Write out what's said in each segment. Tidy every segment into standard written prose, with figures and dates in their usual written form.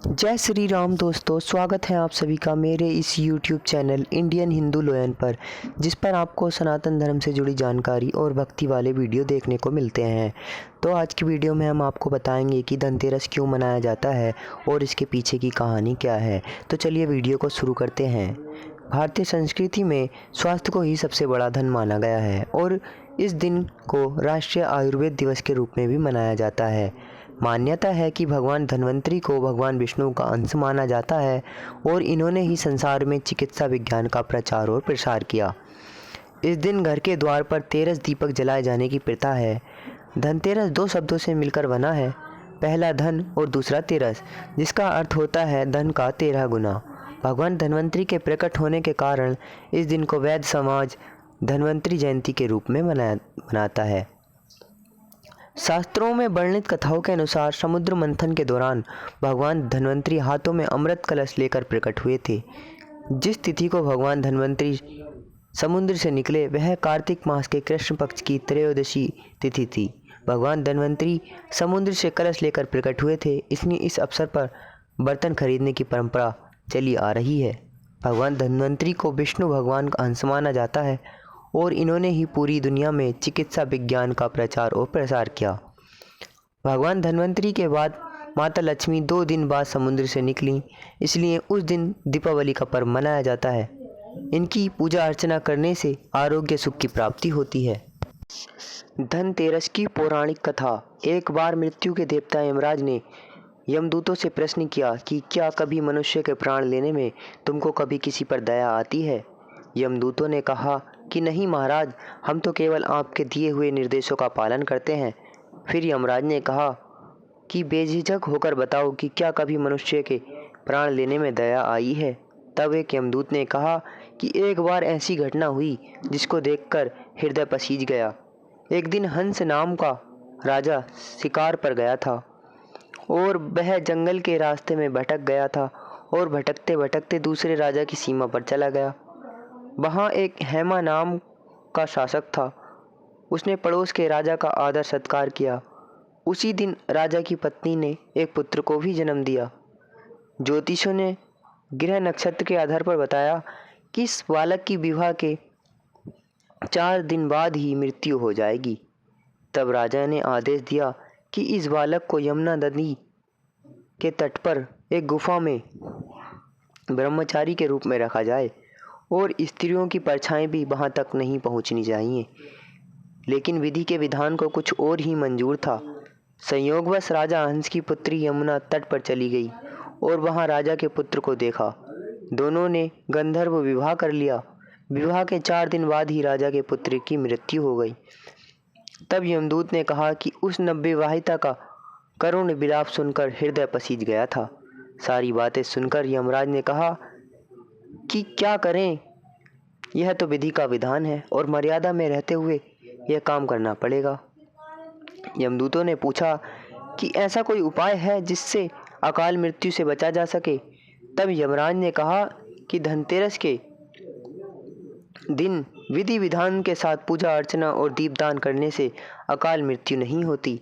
जय श्री राम दोस्तों, स्वागत है आप सभी का मेरे इस YouTube चैनल इंडियन हिंदू लोयन पर, जिस पर आपको सनातन धर्म से जुड़ी जानकारी और भक्ति वाले वीडियो देखने को मिलते हैं। तो आज की वीडियो में हम आपको बताएंगे कि धनतेरस क्यों मनाया जाता है और इसके पीछे की कहानी क्या है। तो चलिए वीडियो को शुरू करते हैं। भारतीय संस्कृति में स्वास्थ्य को ही सबसे बड़ा धन माना गया है और इस दिन को राष्ट्रीय आयुर्वेद दिवस के रूप में भी मनाया जाता है। मान्यता है कि भगवान धन्वंतरी को भगवान विष्णु का अंश माना जाता है और इन्होंने ही संसार में चिकित्सा विज्ञान का प्रचार और प्रसार किया। इस दिन घर के द्वार पर 13 दीपक जलाए जाने की प्रथा है। धनतेरस दो शब्दों से मिलकर बना है, पहला धन और दूसरा तेरस, जिसका अर्थ होता है धन का 13 गुना। भगवान धन्वंतरी के प्रकट होने के कारण इस दिन को वैद्य समाज धन्वंतरी जयंती के रूप में मनाता है। शास्त्रों में वर्णित कथाओं के अनुसार समुद्र मंथन के दौरान भगवान धन्वंतरी हाथों में अमृत कलश लेकर प्रकट हुए थे। जिस तिथि को भगवान धन्वंतरी समुद्र से निकले वह कार्तिक मास के कृष्ण पक्ष की त्रयोदशी तिथि थी। भगवान धन्वंतरी समुद्र से कलश लेकर प्रकट हुए थे, इसलिए इस अवसर पर बर्तन खरीदने की परंपरा चली आ रही है। भगवान धन्वंतरी को विष्णु भगवान का अंश माना जाता है और इन्होंने ही पूरी दुनिया में चिकित्सा विज्ञान का प्रचार और प्रसार किया। भगवान धन्वंतरी के बाद माता लक्ष्मी 2 दिन बाद समुद्र से निकली, इसलिए उस दिन दीपावली का पर्व मनाया जाता है। इनकी पूजा अर्चना करने से आरोग्य सुख की प्राप्ति होती है। धनतेरस की पौराणिक कथा। एक बार मृत्यु के देवता यमराज ने यमदूतों से प्रश्न किया कि क्या कभी मनुष्य के प्राण लेने में तुमको कभी किसी पर दया आती है। यमदूतों ने कहा कि नहीं महाराज, हम तो केवल आपके दिए हुए निर्देशों का पालन करते हैं। फिर यमराज ने कहा कि बेझिझक होकर बताओ कि क्या कभी मनुष्य के प्राण लेने में दया आई है। तब एक यमदूत ने कहा कि एक बार ऐसी घटना हुई जिसको देखकर हृदय पसीज गया। एक दिन हंस नाम का राजा शिकार पर गया था और वह जंगल के रास्ते में भटक गया था और भटकते भटकते दूसरे राजा की सीमा पर चला गया। वहाँ एक हेमा नाम का शासक था। उसने पड़ोस के राजा का आदर सत्कार किया। उसी दिन राजा की पत्नी ने एक पुत्र को भी जन्म दिया। ज्योतिषों ने ग्रह नक्षत्र के आधार पर बताया कि इस बालक की विवाह के 4 दिन बाद ही मृत्यु हो जाएगी। तब राजा ने आदेश दिया कि इस बालक को यमुना नदी के तट पर एक गुफा में ब्रह्मचारी के रूप में रखा जाए और स्त्रियों की परछाई भी वहां तक नहीं पहुंचनी चाहिए। लेकिन विधि के विधान को कुछ और ही मंजूर था। संयोगवश राजा हंस की पुत्री यमुना तट पर चली गई और वहां राजा के पुत्र को देखा। दोनों ने गंधर्व विवाह कर लिया। विवाह के 4 दिन बाद ही राजा के पुत्र की मृत्यु हो गई। तब यमदूत ने कहा कि उस नवविवाहिता का करुण विलाप सुनकर हृदय पसीज गया था। सारी बातें सुनकर यमराज ने कहा कि क्या करें, यह तो विधि का विधान है और मर्यादा में रहते हुए यह काम करना पड़ेगा। यमदूतों ने पूछा कि ऐसा कोई उपाय है जिससे अकाल मृत्यु से बचा जा सके। तब यमराज ने कहा कि धनतेरस के दिन विधि विधान के साथ पूजा अर्चना और दीपदान करने से अकाल मृत्यु नहीं होती।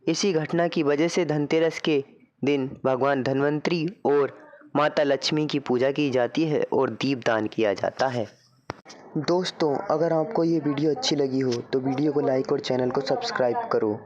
इसी घटना की वजह से धनतेरस के दिन भगवान धन्वंतरी और माता लक्ष्मी की पूजा की जाती है और दीपदान किया जाता है। दोस्तों, अगर आपको ये वीडियो अच्छी लगी हो तो वीडियो को लाइक और चैनल को सब्सक्राइब करो।